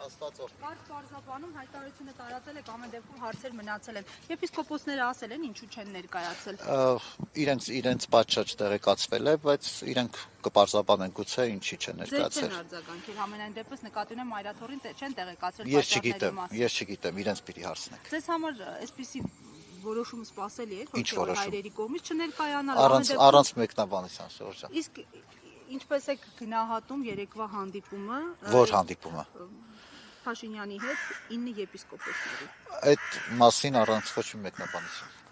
Աստված օր։ Կարճ պարզաբանում հայտարարությունը տարածել եք, ամեն դեպքում հարցեր մնացել են։ Եպիսկոպոսները ասել են ինչու չեն ներկայացել։ Իրենց պատշաճ տեղեկացվել է, բայց իրենք կպարզաբանեն գուցե ինչի չեն Ձեր ներկայացել։ չեն արձագանքել, համենայն դեպս նկատի ունեմ Մայրաթորին չեն տեղեկացրել Ես պատճառների մասին։ չգիտեմ, իրենց պիտի հարցնեք։ Ձեզ համար այսպիսի որոշումը սպասելի է, Ինչ որոշում։ հայրերի կողմից չներկայանալ, Առանց մեկնաբանության, Սուրճ ջան։ Իսկ ինչպես եք գնահատում երեկվա հանդիպումը Որ հանդիպումը։ Փաշինյանի հետ 9 եպիսկոպոսների։ Այդ մասին առանց ոչ մի մեկնաբանություն։